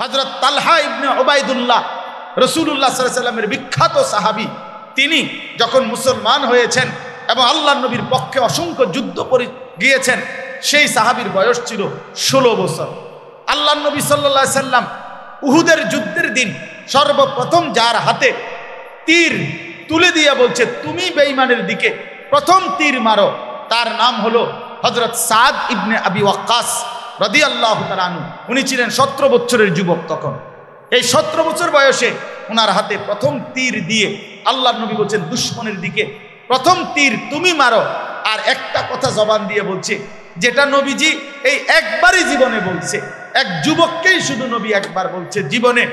হযরত তালহা ইবনে Ubaidullah রাসূলুল্লাহ সাল্লাল্লাহু আলাইহি ওয়াসাল্লামের বিখ্যাত সাহাবী, তিনি যখন মুসলমান হয়েছেন এবং আল্লাহর নবীর পক্ষে অসংখ্য যুদ্ধ করে গিয়েছেন, সেই সাহাবীর বয়স ছিল 16 বছর। আল্লাহর নবী সাল্লাল্লাহু আলাইহি সাল্লাম উহুদের যুদ্ধের দিন সর্বপ্রথম যার হাতে তীর তুলে দিয়ে বলছে তুমি বেঈমানের দিকে প্রথম তীর মারো, তার নাম হলো হযরত সাদ ইবনে আবি ওয়াক্কাস রাদিয়াল্লাহু তাআলা আনহু। উনি ছিলেন 17 বছরের যুবক তখন। এই 17 বছর বয়সে ওনার হাতে প্রথম তীর দিয়ে আল্লাহর নবী বলছেন দুশমনের দিকে প্রথম তীর তুমি মারো। আর একটা কথা জবান দিয়ে বলছে, যেটা নবীজি এই একবারই জীবনে বলছে, এক যুবককেই শুধু নবী একবার বলছে জীবনে,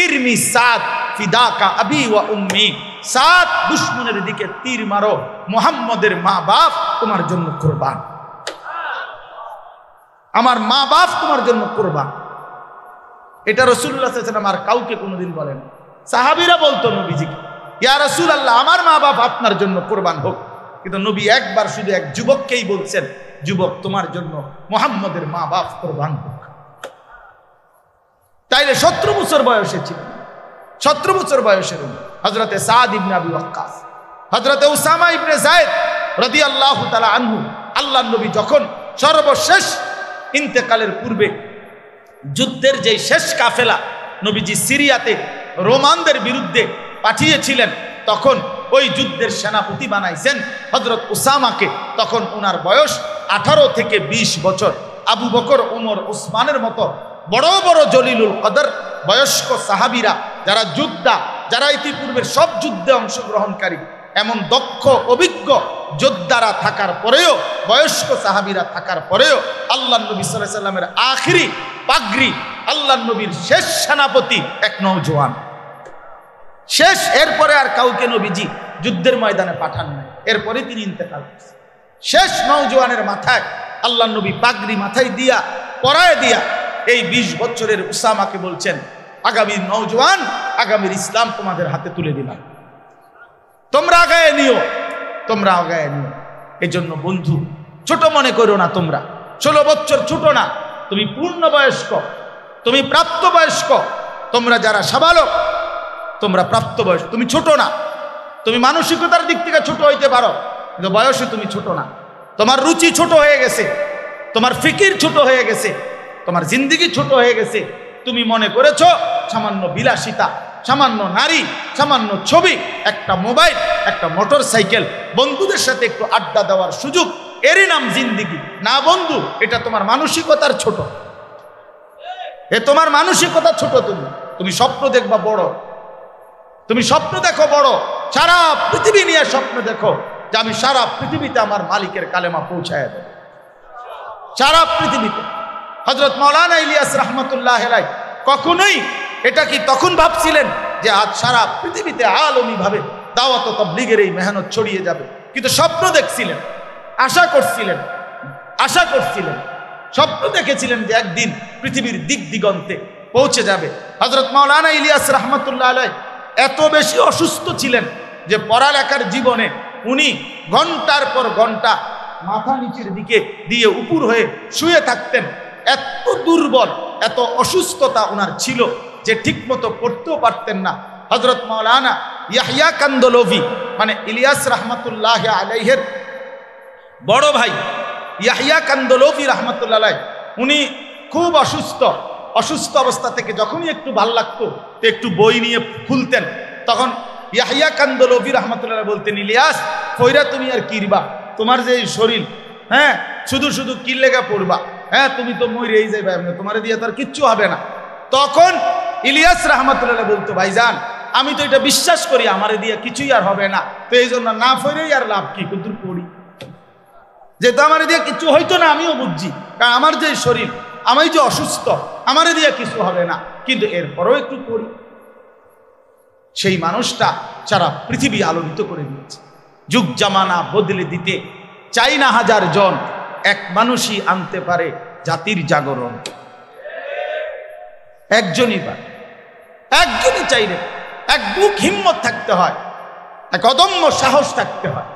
ইরমি সাদ ফিদাকা আবি ওয়া উম্মি, সাদ দুশমনের দিকে তীর মারো, মুহাম্মদের মা বাপ তোমার জন্য কুরবান, আমার মা বাপ তোমার জন্য কুরবান। এটা রাসূলুল্লাহ সাল্লাল্লাহু আলাইহি ওয়াসাল্লাম আর কাউকে কোনোদিন বলেন। সাহাবীরা বলতো নবীজিকে, ইয়া রাসূলুল্লাহ আমার মা বাপ আপনার জন্য কুরবান হোক, কিন্তু নবী একবার শুধু এক যুবককেই বলছেন, যুবক তোমার জন্য মুহাম্মদের মা বাপ কুরবান হোক। তাইলে 17 বছর বয়সে ছিলেন, 17 বছর বয়সের হযরতে সাদ ইবনে আবি ওয়াক্কাস, হযরতে উসামা ইবনে যায়েদ রাদিয়াল্লাহু তাআলা আনহু। আল্লাহর নবী যখন সর্বশেষ ইন্তেকালের পূর্বে যুদ্ধের যে শেষ কাফেলা নবীজি সিরিয়াতে রোমানদের বিরুদ্ধে পাঠিয়েছিলেন, তখন ওই যুদ্ধের সেনাপতি বানাইছেন হযরত উসামাকে। তখন ওনার বয়স 18 থেকে 20 বছর। আবু বকর, ওমর, ওসমানের মতো বড় বড় জলিলুল কদর বয়স্ক সাহাবীরা, যারা যোদ্ধা, যারা ইতিপূর্বের সব যুদ্ধে অংশগ্রহণকারী, এমন দক্ষ অভিজ্ঞ যোদ্ধারা থাকার পরেও, বয়স্ক সাহাবীরা থাকার পরেও আল্লাহর নবী সাল্লাল্লাহু আলাইহি সাল্লামের আখিরি পাগড়ি, আল্লাহর নবীর শেষ সেনাপতি এক নওজোয়ান, শেষ। এরপরে আর কাউকে নবীজি যুদ্ধের ময়দানে পাঠান নাই, এরপরে তিনি ইন্তেকাল করেছেন। শেষ নওজোয়ানের মাথায় আল্লাহর নবী পাগড়ি মাথায় দিয়া পরায় দিয়া এই 20 বছরের উসামাকে বলছেন, আগামী নওজোয়ান, আগামীর ইসলাম তোমাদের হাতে তুলে দিলাম, তোমরা আগায় নিও, তোমরা আগায় নিও। এই জন্য বন্ধু, ছোট মনে করো না, তোমরা 16 বছর ছোট না, তুমি পূর্ণবয়স্ক, তুমি প্রাপ্তবয়স্ক, তোমরা যারা সাবালক, তোমরা প্রাপ্তবয়স্ক, তুমি ছোট না। তুমি মানসিকতার দিক থেকে ছোট হইতে পারো, কিন্তু বয়সে তুমি ছোট না। তোমার রুচি ছোট হয়ে গেছে, তোমার ফিকির ছোট হয়ে গেছে, তোমার জিন্দেগি ছোট হয়ে গেছে। তুমি মনে করেছো সামান্য বিলাসিতা, সামান্য নারী, সামান্য ছবি, একটা মোবাইল, একটা মোটর সাইকেল, বন্ধুদের সাথে একটু আড্ডা দেওয়ার সুযোগ, এরই নাম জিন্দেগি। না বন্ধু, এটা তোমার মানসিকতার ছোট, এ তোমার মানসিকতা ছোট। তুমি স্বপ্ন দেখবা বড়, তুমি স্বপ্ন দেখো বড়, সারা পৃথিবী নিয়ে স্বপ্ন দেখো যে আমি সারা পৃথিবীতে আমার মালিকের কালেমা পৌঁছায় দেব, সারা পৃথিবীতে। হযরত মাওলানা ইলিয়াস রাহমাতুল্লাহ আলাইহি কখনোই এটা কি তখন ভাবছিলেন যে আজ সারা পৃথিবীতে আলমী ভাবে দাওয়াত ও তাবলীগের এই মেহনত ছড়িয়ে যাবে? কিন্তু স্বপ্ন দেখছিলেন, আশা করছিলেন, স্বপ্ন দেখেছিলেন যে একদিন পৃথিবীর দিক দিগন্তে পৌঁছে যাবে। হযরত মাওলানা ইলিয়াস রাহমাতুল্লাহ আলাইহি এত বেশি অসুস্থ ছিলেন যে পড়ালেখার জীবনে উনি ঘন্টার পর ঘন্টা মাথা নিচের দিকে দিয়ে উপর হয়ে শুয়ে থাকতেন। এত দুর্বল, এত অসুস্থতা ওনার ছিল যে ঠিকমতো পড়তেও পারতেন না। হযরত মাওলানা ইয়াহইয়া কান্দলভি, মানে ইলিয়াস রাহমাতুল্লাহ আলাইহির বড় ভাই ইয়াহইয়া কান্দলভি রাহমাতুল্লাহ আলাইহি, উনি খুব অসুস্থ অবস্থা থেকে যখনই একটু ভাল লাগতো তো একটু বই নিয়ে খুলতেন, তখন ইয়াহইয়া কান্দলভি রাহমাতুল্লাহ আলাইহি বলতেন, ইলিয়াস কইরা তুমি আর কিরবা, তোমার যে শরীর, হ্যাঁ শুধু শুধু কি লেগা পড়বা, হ্যাঁ তুমি তো মরেই যাইবা, তোমার দিয়ে তো আর কিচ্ছু হবে না। তখন ইলিয়াস রাহমাতুল্লাহ আলাইহি বলতো, ভাইজান আমি তো এটা বিশ্বাস করি আমারে দিয়ে কিছুই আর হবে না, তো এই জন্য না পড়েই আর লাভ কি, কিন্তু পড়ি, যেহেতু আমারে দিয়ে কিছু হইতো না আমিও বুঝছি, কারণ আমার যে শরীর, আমি যে অসুস্থ, আমারে দিয়ে কিছু হবে না, কিন্তু এরপরও একটু পড়ি। সেই মানুষটা সারা পৃথিবী আলোকিত করে দিয়েছে। যুগ জামানা বদলে দিতে চাই না হাজার জন, এক মানুষই আনতে পারে জাতির জাগরণ। একজনই পারে, একজনই চাইলে, এক বুক হিম্মত থাকতে হয়, এক অদম্য সাহস থাকতে হয়।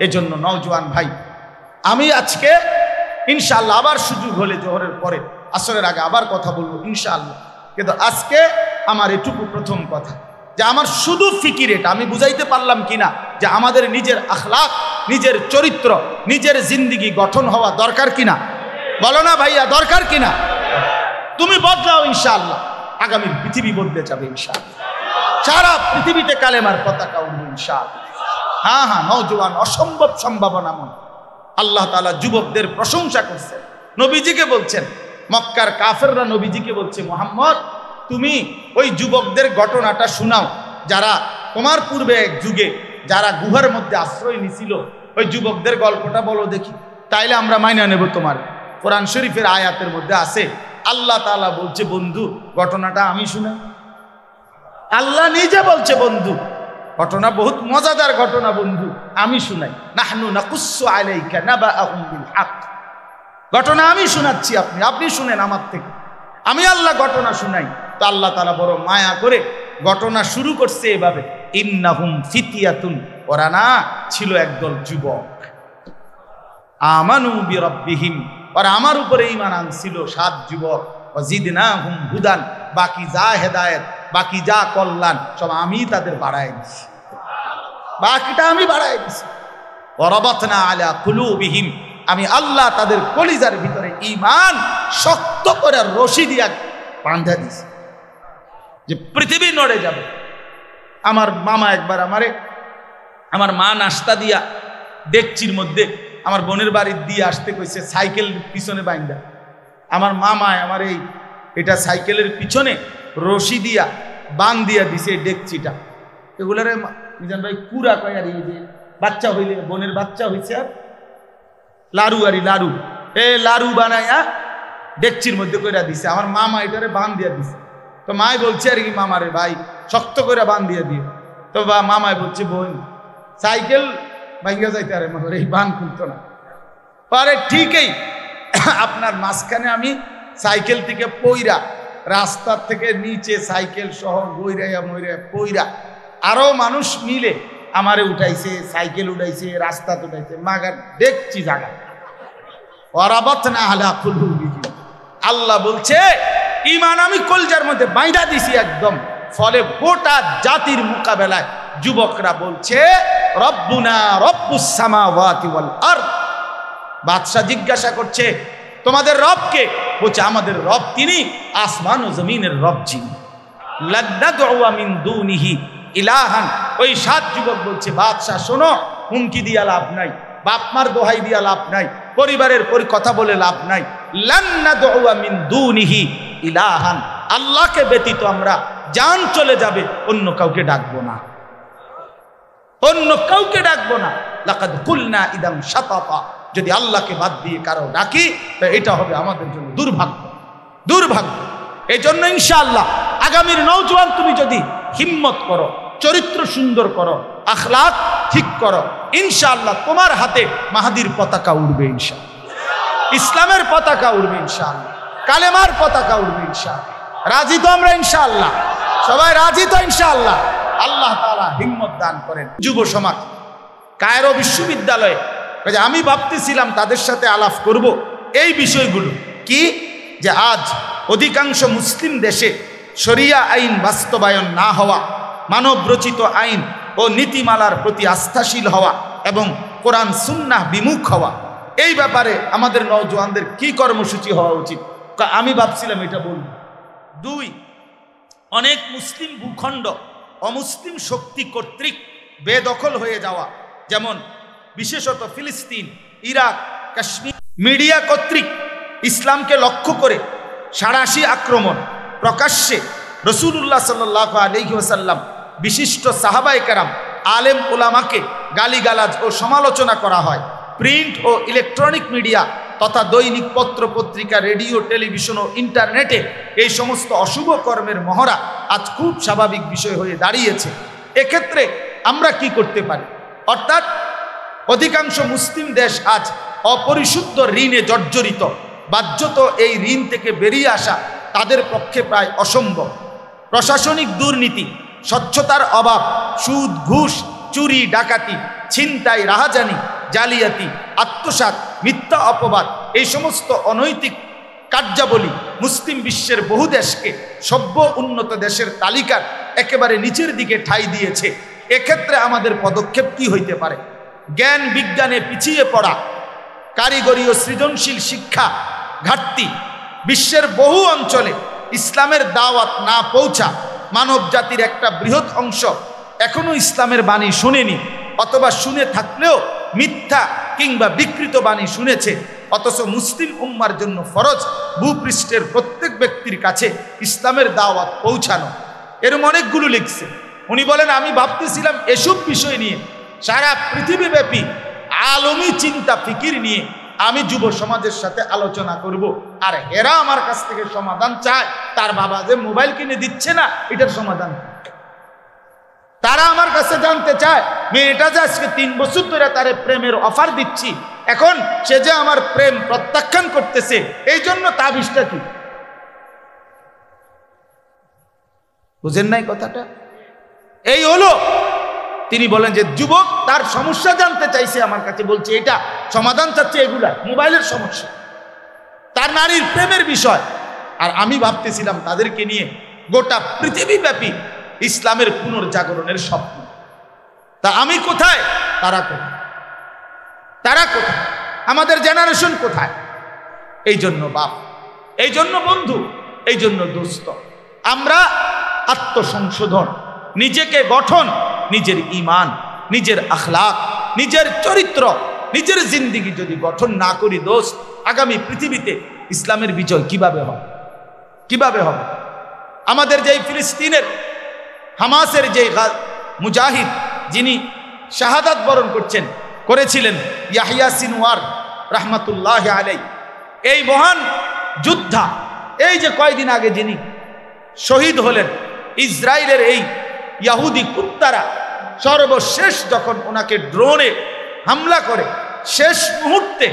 এজন্য নওজোয়ান ভাই, আমি আজকে ইনশাআল্লাহ আবার সুযোগ হলে জোহরের পরে আসরের আগে আবার কথা বলবো ইনশাআল্লাহ। কিন্তু আজকে আমার এটুকু প্রথম কথা যে আমার শুধু ফিকির এটা, আমি বুঝাইতে পারলাম কিনা যে আমাদের নিজের আখলাক, নিজের চরিত্র, নিজের জিন্দিগি গঠন হওয়া দরকার কিনা? বলো না ভাইয়া, দরকার কিনা? তুমি বদলাও ইনশাআল্লাহ, আগামী পৃথিবী বদলে যাবে ইনশাআল্লাহ। সারা পৃথিবীতে কালেমার পতাকা উঠবে ইনশাআল্লাহ। হ্যাঁ হ্যাঁ, নওজোয়ান অসম্ভব সম্ভাবনাময়। আল্লাহ তাআলা যুবকদের প্রশংসা করছেন, নবীজিকে বলছেন, মক্কার কাফেররা নবীজিকে বলছে, মুহাম্মদ তুমি ওই যুবকদের ঘটনাটা শোনাও যারা তোমার পূর্বে এক যুগে যারা গুহার মধ্যে আশ্রয় নিছিল, ওই যুবকদের গল্পটা বলো দেখি, তাইলে আমরা মাইনা নেব তোমার। কোরআন শরীফের আয়াতের মধ্যে আছে, আল্লাহ তাআলা বলছে, বন্ধু ঘটনাটা আমি শুনাই। আল্লাহ নিজে বলছে, বন্ধু ঘটনা বহুত মজাদার ঘটনা, বন্ধু আমি শুনাই। নাহনু নাকুসসু আলাইকা নাবাআহুম বিল হক, ঘটনা আমি শোনাচ্ছি, আপনি শুনেন আমার থেকে, আমি আল্লাহ ঘটনা শুনাই। তো আল্লাহ তাআলা বড় মায়া করে ঘটনা শুরু করছে এভাবে, ইন্নাহুম ফিতিয়াতুন, ওরা না ছিল একদল যুবক, আমানু বিরাব্বিহিম, ওরা আমার উপরে ঈমান আনছিল, 7 যুবক, ওয়াজিদনাহুম হুদান, বাকি যা হেদায়েত, বাকি যা কল্যাণ সব আমি তাদের বাড়ায় দিছি, বাকিটা আমি বাড়ায় দিছি। ওয়ারাবাতনা আলা কুলুবিহিম, আমি আল্লাহ তাদের কলিজার ভিতরে ঈমান শক্ত করে রশি দিয়া বাঁধা দিছি যে পৃথিবী নড়ে যাবে। আমার মামা একবার আমার মা নাস্তা দিয়া ডেকচির মধ্যে আমার বোনের বাড়ির দিয়ে আসতে কইছে, সাইকেল পিছনে বাইন্দা। আমার মামায় আমার এটা সাইকেলের পিছনে রশি দিয়া বান দিয়া দিছে এই ডেকচিটা। এগুলারে মিজান ভাই কুড়া কয়, আর এই যে বাচ্চা হইলে, বোনের বাচ্চা হইছে, আর লাড়ু লাড়ু লাড়ু বানাইয়া ডেকচির মধ্যে কইরা দিছে। আমার মামা এটারে বান দিয়া দিছে। তো মায় বলছে আর কি, মামারে ভাই শক্ত করে বান দিয়ে দিও। তো মামায় বলছে, বোন সাইকেল ভাঙ্গা যাইতে আরে মামার এই বান খুলতো না। পরে ঠিকই আপনার মাঝখানে আমি সাইকেল থেকে পইরা, রাস্তার থেকে নিচে সাইকেল সহ গইরাইয়া মইরা পইরা, আরো মানুষ মিলে আমারে উঠাইছে, সাইকেল উঠাইছে, রাস্তা উঠাইছে, মাগার দেখছি জায়গা। ওয়ারাবাতনা আলা কুলুবিহিম, আল্লাহ বলছে ঈমান আমি কলজার মধ্যে বাইন্ধা দিছি একদম। ফলে গোটা জাতির মোকাবেলায় যুবকরা বলছে, রব্বুনা রব্বুস সামাওয়াতি ওয়াল আরদ। বাদশা জিজ্ঞাসা করছে, তোমাদের রব কে? বলছে, আমাদের রব তিনি আসমান ও জমিনের রব যিনি। লাদউ মিন দুনিহি ইলাহান। ওই 7 যুবক বলছে, বাদশা শোনো, হুমকি দিয়া লাভ নাই, বাপ মার দোহাই দিয়া লাভ নাই, পরিবারের কথা বলে লাভ নাই। লান নাদউ মিন দুনিহি ইলাহান, আল্লাহকে ব্যতীত আমরা জান চলে যাবে অন্য কাউকে ডাকবো না, অন্য কাউকে ডাকবো না। লাকাদ কুলনা ইদাম শাতাতা, যদি আল্লাহকে বাদ দিয়ে কারো ডাকি তো এটা হবে আমাদের জন্য দুর্ভাগ্য, দুর্ভাগ্য। এই জন্য ইনশাআল্লাহ আগামীর নওজোয়ান তুমি যদি হিম্মত করো, চরিত্র সুন্দর করো, আখলাক ঠিক করো, ইনশাআল্লাহ তোমার হাতে মাহাদির পতাকা উড়বে ইনশাআল্লাহ, ইসলামের পতাকা উড়বে ইনশাআল্লাহ, কালেমার পতাকা উড়বে ইনশাআল্লাহ। রাজি তো আমরা ইনশাআল্লাহ? সবাই রাজি তো ইনশাআল্লাহ? আল্লাহ তাআলা হিম্মত দান করেন। যুব সমাজ কায়রো বিশ্ববিদ্যালয়ে, আমি ভাবতেছিলাম তাদের সাথে আলাপ করব এই বিষয়গুলো, কি যে আজ অধিকাংশ মুসলিম দেশে শরিয়া আইন বাস্তবায়ন না হওয়া, মানব রচিত আইন ও নীতিমালার প্রতি আস্থাশীল হওয়া এবং কোরআন সুন্নাহ বিমুখ হওয়া, এই ব্যাপারে আমাদের নওজোয়ানদের কি কর্মসূচি হওয়া উচিত? আমি ভাবছিলাম এটা বলব। 2, অনেক মুসলিম ভূখণ্ড অমুসলিম শক্তি কর্তৃক বেদখল হয়ে যাওয়া, যেমন বিশেষত ফিলিস্তিন, ইরাক, কাশ্মীর। মিডিয়া কর্তৃক ইসলামকে লক্ষ্য করে সাঁড়াশি আক্রমণ, প্রকাশ্যে রাসূলুল্লাহ সাল্লাল্লাহু আলাইহি ওয়াসাল্লাম, বিশিষ্ট সাহাবায়ে কেরাম, আলেম ওলামাকে গালিগালাজ ও সমালোচনা করা হয়। প্রিন্ট ও ইলেকট্রনিক মিডিয়া তথা দৈনিক পত্র পত্রিকা, রেডিও, টেলিভিশন ও ইন্টারনেটে এই সমস্ত অশুভ কর্মের মহড়া আজ খুব স্বাভাবিক বিষয় হয়ে দাঁড়িয়েছে। এক্ষেত্রে আমরা কি করতে পারি? অর্থাৎ অধিকাংশ মুসলিম দেশ আজ অপরিশুদ্ধ ঋণে জর্জরিত। বাহ্যত এই ঋণ থেকে বেরিয়ে আসা তাদের পক্ষে প্রায় অসম্ভব। প্রশাসনিক দুর্নীতি, স্বচ্ছতার অভাব, সুদ, ঘুষ, চুরি, ডাকাতি, ছিনতাই, রাহাজানি, জালিয়াতি, আত্মসাৎ, মিথ্যা অপবাদ, এই সমস্ত অনৈতিক কার্যাবলী মুসলিম বিশ্বের বহু দেশকে সভ্য উন্নত দেশের তালিকার একেবারে নিচের দিকে ঠাঁই দিয়েছে। এক্ষেত্রে আমাদের পদক্ষেপ কি হইতে পারে? জ্ঞান বিজ্ঞানে পিছিয়ে পড়া, কারিগরি ও সৃজনশীল শিক্ষা ঘাটতি, বিশ্বের বহু অঞ্চলে ইসলামের দাওয়াত না পৌঁছা, মানব জাতির একটা বৃহৎ অংশ এখনো ইসলামের বাণী শুনেনি, অথবা শুনে থাকলেও মিথ্যা কিংবা বিকৃত বাণী শুনেছে। অথচ মুসলিম উম্মার জন্য ফরজ ভূপৃষ্ঠের প্রত্যেক ব্যক্তির কাছে ইসলামের দাওয়াত পৌঁছানো। এরম অনেকগুলো লিখছে। উনি বলেন, আমি ভাবতেছিলাম এসব বিষয় নিয়ে সারা পৃথিবীব্যাপী আলমী চিন্তা ফিকির নিয়ে আমি যুব সমাজের সাথে আলোচনা করব, আর এরা আমার কাছ থেকে সমাধান চায়। তার বাবা যে মোবাইল কিনে দিচ্ছে না, এটার সমাধান তারা আমার কাছে জানতে চায়। মেয়েটা যে আজকে 3 বছর ধরে তারে প্রেমের অফার দিচ্ছি, এখন সে যে আমার প্রেম প্রত্যাখ্যান করতেছে, এই জন্য তাবিজটা কি? বুঝেন নাই কথাটা? এই হলো, তিনি বলেন যে যুবক তার সমস্যা জানতে চাইছে আমার কাছে, বলছে এটা সমাধান চাচ্ছে, এগুলা মোবাইলের সমস্যা, তার নারীর প্রেমের বিষয়। আর আমি ভাবতেছিলাম তাদেরকে নিয়ে গোটা পৃথিবীব্যাপী ইসলামের পুনর্জাগরণের স্বপ্ন। তা আমি কোথায়, তারা কোথায়? তারা কোথায়? আমাদের জেনারেশন কোথায়? এই জন্য বাপ, এই জন্য বন্ধু, এই জন্য দোস্ত, আমরা আত্মসংশোধন, নিজেকে গঠন, নিজের ঈমান, নিজের আখলাক, নিজের চরিত্র, নিজের জিন্দেগি যদি গঠন না করি দোস্ত, আগামী পৃথিবীতে ইসলামের বিজয় কিভাবে হবে? কিভাবে হবে? আমাদের যেই ফিলিস্তিনের হামাসের যে মুজাহিদ, যিনি শাহাদাত বরণ করেছিলেন, ইয়াহিয়া সিনওয়ার রাহমাতুল্লাহ আলাই, এই মহান যোদ্ধা, এই যে কয়দিন আগে যিনি শহীদ হলেন, ইসরায়েলের এই ইয়াহুদি কুত্তারা সর্বশেষ যখন ওনাকে ড্রোনে হামলা করে, শেষ মুহূর্তে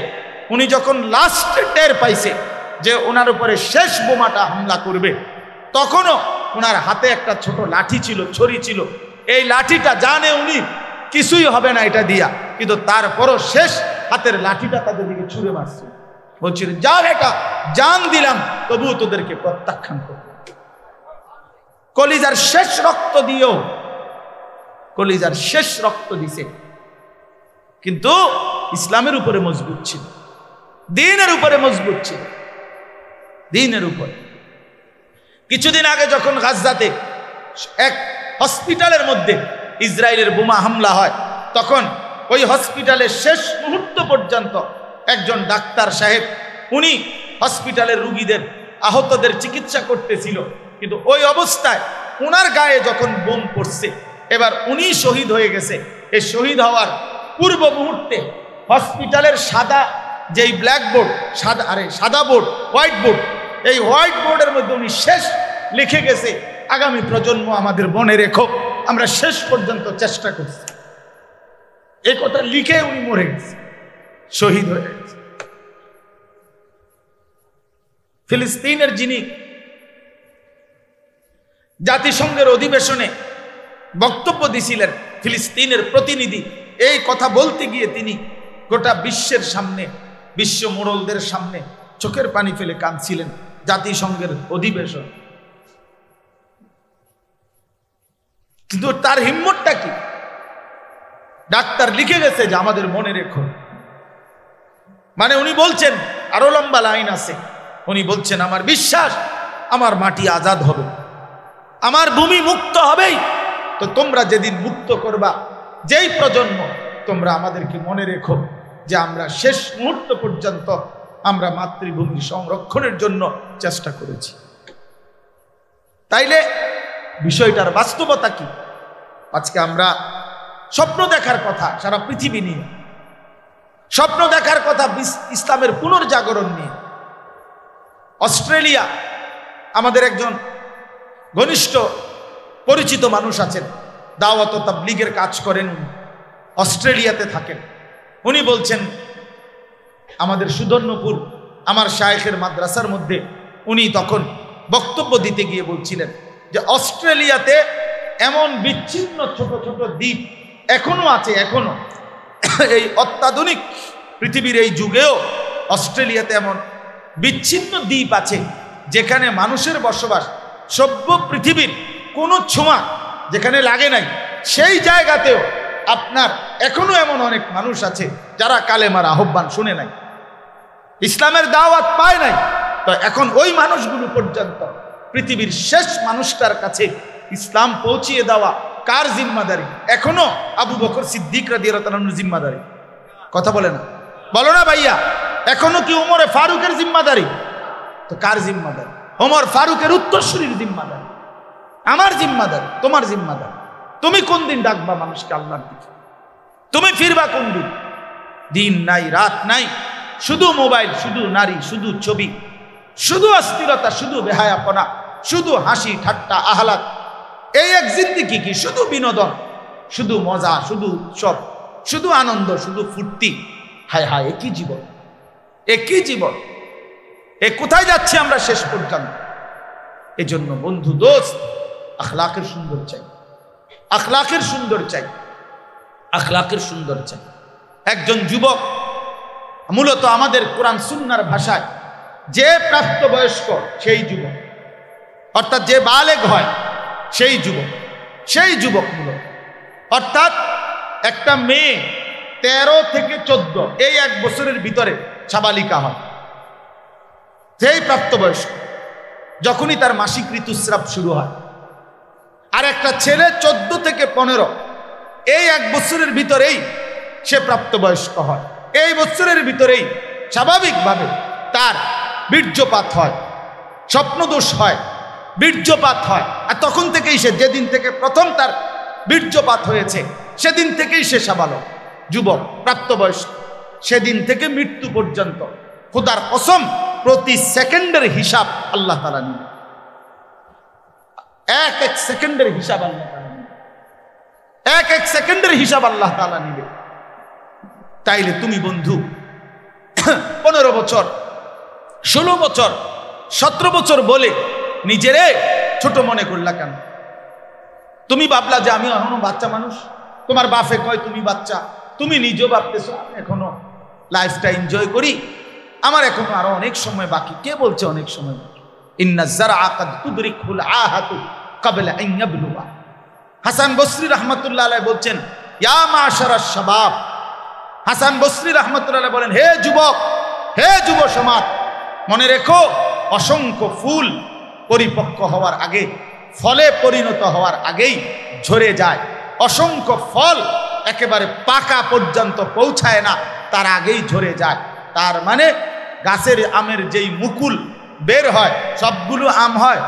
উনি যখন লাস্টে টের পাইছে যে ওনার উপরে শেষ বোমাটা হামলা করবে, তখনও ওনার হাতে একটা ছোট লাঠি ছিল, ছড়ি ছিল। এই লাঠিটা জানে উনি কিছুই হবে না এটা দিয়া, কিন্তু তারপরও শেষ হাতের লাঠিটা তাদের দিকে ছুঁড়ে মারছে, বলছিল যা এটা জান দিলাম, তবুও তোদেরকে প্রত্যাখ্যান করবে। কলিজার শেষ রক্ত দিয়েও, কলিজার শেষ রক্ত দিছে, কিন্তু ইসলামের উপরে মজবুত ছিল, দ্বীনের উপরে মজবুত ছিল, দ্বীনের উপরে। কিছুদিন আগে যখন গাজাতে এক হসপিটালের মধ্যে ইসরায়েলের বোমা হামলা হয়, তখন ওই হসপিটালের শেষ মুহূর্ত পর্যন্ত একজন ডাক্তার সাহেব, উনি হসপিটালের রুগীদের, আহতদের চিকিৎসা করতেছিল, কিন্তু ওই অবস্থায় ওনার গায়ে যখন বোম পড়ছে, এবার উনি শহীদ হয়ে গেছে। এই শহীদ হওয়ার পূর্ব মুহূর্তে হসপিটালের সাদা যেই ব্ল্যাকবোর্ড, সাদা বোর্ড, হোয়াইট বোর্ড, এই হোয়াইট বোর্ডের মধ্যে উনি শেষ লিখে গেছে, আগামী প্রজন্ম আমাদের মনে রেখো, আমরা শেষ পর্যন্ত চেষ্টা করছি। এই কথা লিখে উনি মরে গেছে, শহীদ হয়ে গেছে। ফিলিস্তিনের যিনি জাতিসংঘের অধিবেশনে বক্তব্য দিছিলেন, ফিলিস্তিনের প্রতিনিধি, এই কথা বলতে গিয়ে তিনি গোটা বিশ্বের সামনে, বিশ্ব মোড়লদের সামনে চোখের পানি ফেলে কাঁদছিলেন। জাতিসংঘের অধিবেশন, কিন্তু তার হিম্মতটা কি? ডাক্তার লিখে গেছে যে আমাদের মনে রেখো, মানে উনি বলছেন, আরো লম্বা লাইন আছে, উনি বলছেন আমার বিশ্বাস আমার মাটি আজাদ হবে, আমার ভূমি মুক্ত হবেই। তো তোমরা যেদিন মুক্ত করবা, যেই প্রজন্ম, তোমরা আমাদেরকে মনে রেখো যে আমরা শেষ মুহূর্ত পর্যন্ত আমরা মাতৃভূমির সংরক্ষণের জন্য চেষ্টা করেছি। তাইলে বিষয়টার বাস্তবতা কি? আজকে আমরা স্বপ্ন দেখার কথা সারা পৃথিবী নিয়ে, স্বপ্ন দেখার কথা ইসলামের পুনর্জাগরণ নিয়ে। অস্ট্রেলিয়া, আমাদের একজন ঘনিষ্ঠ পরিচিত মানুষ আছেন, দাওয়াত ও তাবলীগের কাজ করেন, অস্ট্রেলিয়াতে থাকেন। উনি বলছেন, আমাদের সুধন্যপুর আমার শায়েখের মাদ্রাসার মধ্যে উনি তখন বক্তব্য দিতে গিয়ে বলছিলেন যে অস্ট্রেলিয়াতে এমন বিচ্ছিন্ন ছোট ছোট দ্বীপ এখনো আছে, এখনো এই অত্যাধুনিক পৃথিবীর এই যুগেও অস্ট্রেলিয়াতে এমন বিচ্ছিন্ন দ্বীপ আছে যেখানে মানুষের বসবাস, সভ্য পৃথিবীর কোনো ছোঁয়া যেখানে লাগে নাই, সেই জায়গাতেও আপনার এখনো এমন অনেক মানুষ আছে যারা কালেমার আহ্বান শুনে নাই, ইসলামের দাওয়াত পায় নাই। তো এখন ওই মানুষগুলো পর্যন্ত পৃথিবীর শেষ মানুষটার কাছে ইসলাম পৌঁছিয়ে দেওয়া কার জিম্মাদারি? এখনো আবু বকর সিদ্দিক রাদিয়াল্লাহু তাআলার জিম্মাদারি। কথা বলে না, বলো না ভাইয়া, এখনো কি ওমরে ফারুকের জিম্মাদারি? তো কার জিম্মাদারি? ওমর ফারুকের উত্তরসূরির জিম্মাদারি, আমার জিম্মাদারি, তোমার জিম্মাদারি। তুমি কোন দিন ডাকবা মানুষকে আল্লাহর দিকে? তুমি ফিরবা কোন দিন? দিন নাই, রাত নাই, শুধু মোবাইল, শুধু নারী, শুধু ছবি, শুধু অস্থিরতা, শুধু বেহায়াপনা, শুধু হাসি ঠাট্টা আহ্লাদ। এই এক জিন্দেগি কি? শুধু বিনোদন, শুধু মজা, শুধু উৎসব, শুধু আনন্দ, শুধু ফুর্তি। হায় হায়, একই জীবন, একই জীবন। এ কোথায় যাচ্ছি আমরা শেষ পর্যন্ত? এজন্য বন্ধু দোস্ত, আখলাকের সুন্দর চাই, আখলাকের সুন্দর চাই, আখলাকের সুন্দর চাই। একজন যুবক, মূলত আমাদের কোরআন সুন্নাহর ভাষায় যে প্রাপ্তবয়স্ক সেই যুবক, অর্থাৎ যে বালেগ হয় সেই যুবক, সেই যুবক মূলত। অর্থাৎ একটা মেয়ে 13 থেকে 14 এই 1 বছরের ভিতরে সাবালিকা হয়, সেই প্রাপ্তবয়স্ক, যখনই তার মাসিক ঋতুস্রাব শুরু হয়। আর একটা ছেলে 14 থেকে 15 এই 1 বছরের ভিতরেই সে প্রাপ্তবয়স্ক হয়। এই বছরের ভিতরেই স্বাভাবিকভাবে তার বীর্যপাত হয়, স্বপ্নদোষ হয়, বীর্যপাত হয়। আর তখন থেকেই সে, যেদিন থেকে প্রথম তার বীর্যপাত হয়েছে সেদিন থেকেই সে সাবালক, যুবক, প্রাপ্তবয়স্ক। সেদিন থেকে মৃত্যু পর্যন্ত খোদার কসম প্রতি সেকেন্ডের হিসাব আল্লাহ তাআলা নেবেন। এক এক সেকেন্ডের হিসাব আল্লাহ তাআলা নেবেন, এক এক সেকেন্ডের হিসাব আল্লাহ তাআলা নেবে। তাইলে তুমি বন্ধু 15 বছর, 16 বছর, 17 বছর বলে নিজেরে ছোট মনে করলা কেন? তুমি ভাবলা যে আমি এখনো বাচ্চা মানুষ। তোমার বাপে কয় তুমি বাচ্চা, তুমি নিজেও ভাবতেছো এখনো লাইফটা এনজয় করি, আমার এখনো আরো অনেক সময় বাকি। কে বলছে অনেক সময় বাকি? ইন্না যারআ কাদ তুদরিকুল আহাতু ক্বাবলা আন ইয়াবলুগা। হাসান বসরি রাহমাতুল্লাহ আলাইহি বলছেন, ইয়া মাশারাশ শাবাব। হাসান বসরি রাহমাতুল্লাহ আলাইহি বলেন, হে যুবক, হে যুব সমাজ, মনে রেখো অসংখ্য ফুল পরিপক্ক হওয়ার আগে, ফলে পরিণত হওয়ার আগেই ঝরে যায়। অসংখ্য ফল একেবারে পাকা পর্যন্ত পৌঁছায় না, তার আগেই ঝরে যায়। তার মানে গাছের আমের যেই মুকুল বের হয় সবগুলো আম হয়,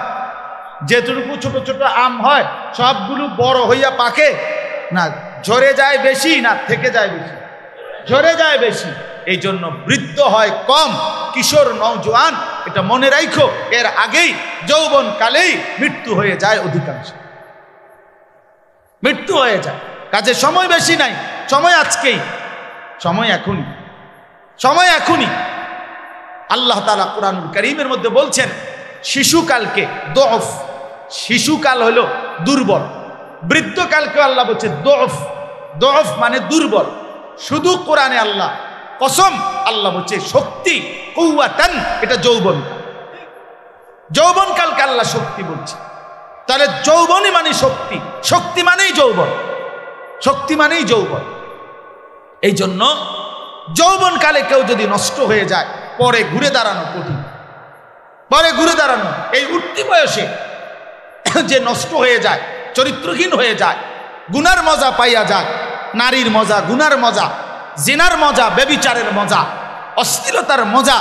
যেটুকু ছোট ছোট আম হয় সবগুলো বড় হইয়া পাকে না, ঝরে যায় বেশি না থেকে যায় বেশি? ঝরে যায় বেশি। এই জন্য বৃদ্ধ হয় কম, কিশোর নওজোয়ান, এটা মনে রাখো, এর আগেই যৌবন কালেই মৃত্যু হয়ে যায়, অধিকাংশ মৃত্যু হয়ে যায়। কাজে সময় বেশি নাই, সময় আজকেই, সময় এখনই, সময় এখনই। আল্লাহ তাআলা কুরআনুল কারীমের মধ্যে বলছেন শিশুকালকে দফ, শিশুকাল হলো দুর্বল, বৃদ্ধকালকে আল্লাহ বলছে দফ, দফ মানে দুর্বল। শুধু কোরআনে আল্লাহ কসম, আল্লাহ বলছে শক্তি, কুওয়াতান, এটা যৌবন, যৌবনকালকে আল্লাহ শক্তি বলছে। তাহলে যৌবনই মানে শক্তি, শক্তি মানেই যৌবন, শক্তি মানেই যৌবন। এই জন্য যৌবনকালে কেউ যদি নষ্ট হয়ে যায় পরে ঘুরে দাঁড়ানো কঠিন, পরে ঘুরে দাঁড়ানো। এই উঠতি বয়সে যে নষ্ট হয়ে যায়, চরিত্রহীন হয়ে যায়, গুনার মজা পাইয়া যায়, নারীর মজা, গুনার মজা, জিনার মজা, ব্যভিচারের মজা, অশ্লীলতার মজা,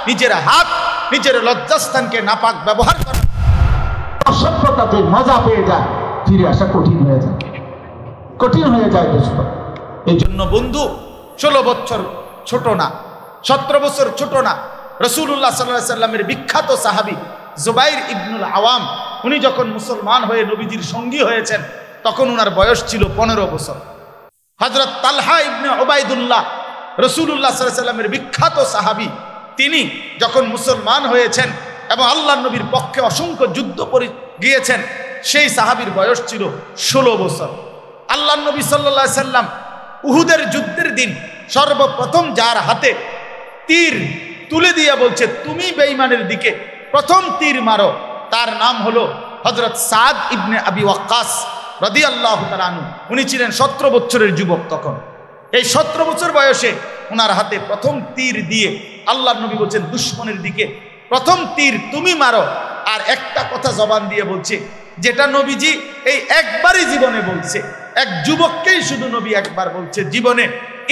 নিজের হাত, নিজের লজ্জাস্থানকে নাপাক ব্যবহার করা, অসভ্যতাতে মজা পেয়ে যায়, ফিরে আসা কঠিন হয়ে যায়, কঠিন হয়ে যায় দোস্ত। এই জন্য বন্ধু 16 বছর ছোট না, 17 বছর ছোট না। রাসূলুল্লাহ সাল্লাল্লাহু আলাইহি সাল্লামের বিখ্যাত সাহাবী জুবাইর ইবনুল আওয়াম, উনি যখন মুসলমান হয়ে নবীজির সঙ্গী হয়েছেন তখন উনার বয়স ছিল 15 বছর। হযরত তালহা ইবনে উবাইদুল্লাহ, রাসূলুল্লাহ সাল্লাল্লাহু আলাইহি সাল্লামের বিখ্যাত সাহাবী, তিনি যখন মুসলমান হয়েছেন এবং আল্লাহর নবীর পক্ষে অসংখ্য যুদ্ধ করে গিয়েছেন, সেই সাহাবীর বয়স ছিল 16 বছর। আল্লাহর নবী সাল্লাল্লাহু আলাইহি সাল্লাম উহুদের যুদ্ধের দিন সর্বপ্রথম যার হাতে তীর তুলে দিয়ে বলছে তুমি বেঈমানের দিকে প্রথম তীর মারো। তার নাম হলো হযরত সাদ ইবনে আবি ওয়াক্কাস রাদিয়াল্লাহু তাআলা আনহু। উনি ছিলেন 17 বছরের যুবক তখন। এই 17 বছর বয়সে ওনার হাতে প্রথম তীর দিয়ে আল্লাহর নবী বলছেন দুশমনের দিকে প্রথম তীর তুমি মারো। আর একটা কথা জবান দিয়ে বলছে যেটা নবীজি এই একবারই জীবনে বলছে, এক যুবককেই শুধু নবী একবার বলছে জীবনে,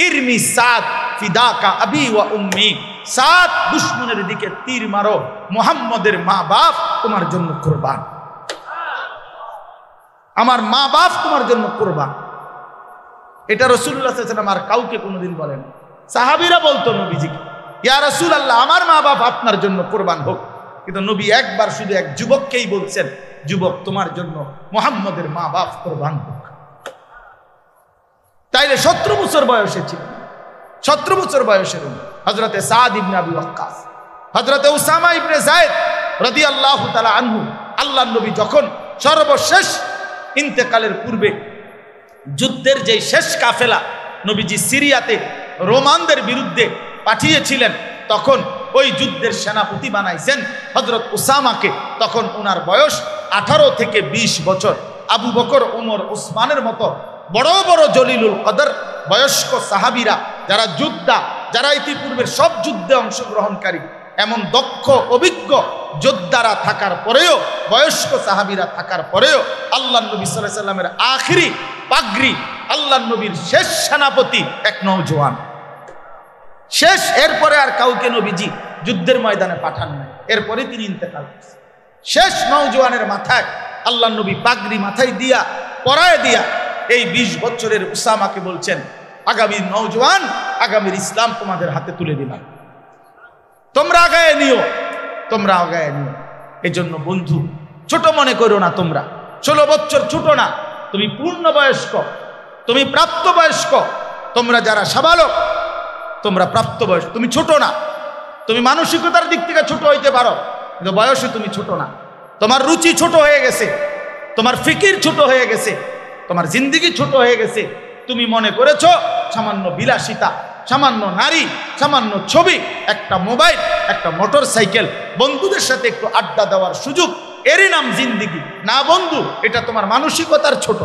ইরমি সাদ ফিদাকা আবি ওয়া উম্মি, সাদ দুশমনের দিকে তীর মারো, মুহাম্মদের মা বাপ তোমার জন্য কুরবান, আমার মা বাপ তোমার জন্য কুরবান। এটা রাসূলুল্লাহ সাল্লাল্লাহু আলাইহি ওয়াসাল্লাম আর কাউকে কোনোদিন বলেন। সাহাবীরা বলতো নবীজিকে, ইয়া রাসূলুল্লাহ আমার মা বাপ আপনার জন্য কুরবান হোক, কিন্তু নবী একবার শুধু এক যুবককেই বলছেন যুবক তোমার জন্য মুহাম্মদের মা বাপ কুরবান হোক। তাইলে 17 বছর বয়সে ছিল, 17 বছর বয়সের হযরতে সাদ ইবনে আবি ওয়াক্কাস, হযরতে উসামা ইবনে যায়েদ রাদিয়াল্লাহু তাআলা আনহু, আল্লাহর নবী যখন সর্বশেষ ইন্তেকালের পূর্বে যুদ্ধের যে শেষ কাফেলা নবীজি সিরিয়াতে রোমানদের বিরুদ্ধে পাঠিয়েছিলেন, তখন ওই যুদ্ধের সেনাপতি বানাইছেন হযরত উসামাকে। তখন ওনার বয়স 18 থেকে 20 বছর। আবু বকর, ওমর, উসমানের মতো বড় বড় জলিলুল কদর বয়স্ক সাহাবীরা, যারা যোদ্ধা, যারা ইতিপূর্বের সব যুদ্ধে অংশগ্রহণকারী, এমন দক্ষ অভিজ্ঞ যোদ্ধারা থাকার পরেও, বয়স্ক সাহাবীরা থাকার পরেও আল্লাহর নবী সাল্লাল্লাহু আলাইহি সাল্লামের আখিরি পাগড়ি, আল্লাহর নবীর শেষ সেনাপতি এক নওজোয়ান, শেষ। এরপরে আর কাউকে নবীজি যুদ্ধের ময়দানে পাঠান নাই, এরপরে তিনি ইন্তেকাল করেছেন। শেষ নওজোয়ানের মাথায় আল্লাহর নবী পাগড়ি মাথায় দিয়া পরায় দিয়া এই 20 বছরের উসামাকে বলছেন আগামী নওজোয়ান, আগামীর ইসলাম তোমাদের হাতে তুলে দিলাম, তোমরা আগায় নিও, তোমরা আগায় নিও। এই জন্য বন্ধু ছোট মনে করো না, তোমরা 16 বছর ছোট না, তুমি পূর্ণবয়স্ক, তুমি প্রাপ্তবয়স্ক, তোমরা যারা সাবালক তোমরা প্রাপ্তবয়স্ক, তুমি ছোট না। তুমি মানসিকতার দিক থেকে ছোট হইতে পারো, কিন্তু বয়সে তুমি ছোট না। তোমার রুচি ছোট হয়ে গেছে, তোমার ফিকির ছোট হয়ে গেছে, তোমার জিন্দেগি ছোট হয়ে গেছে। তুমি মনে করেছো সামান্য বিলাসিতা, সামান্য নারী, সামান্য ছবি, একটা মোবাইল, একটা মোটর সাইকেল, বন্ধুদের সাথে একটু আড্ডা দেওয়ার সুযোগ, এরই নাম জিন্দেগি। না বন্ধু, এটা তোমার মানসিকতার ছোট,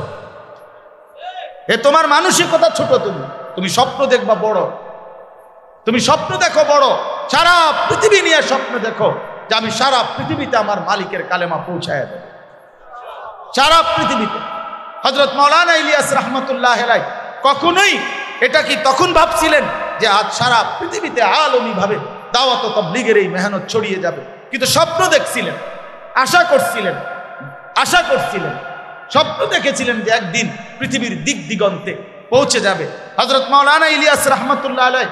এ তোমার মানসিকতা ছোট। তুমি স্বপ্ন দেখবা বড়, তুমি স্বপ্ন দেখো বড়, সারা পৃথিবী নিয়ে স্বপ্ন দেখো যে আমি সারা পৃথিবীতে আমার মালিকের কালেমা পৌঁছায় দেব, সারা পৃথিবীতে। হযরত মাওলানা ইলিয়াস রাহমাতুল্লাহ আলাইহি কখনোই এটা কি তখন ভাবছিলেন যে আজ সারা পৃথিবীতে আলমী ভাবে দাওয়াত ও তাবলীগের এই মেহনত ছড়িয়ে যাবে? কিন্তু স্বপ্ন দেখছিলেন, আশা করছিলেন, স্বপ্ন দেখেছিলেন যে একদিন পৃথিবীর দিক দিগন্তে পৌঁছে যাবে। হযরত মাওলানা ইলিয়াস রাহমাতুল্লাহ আলাইহি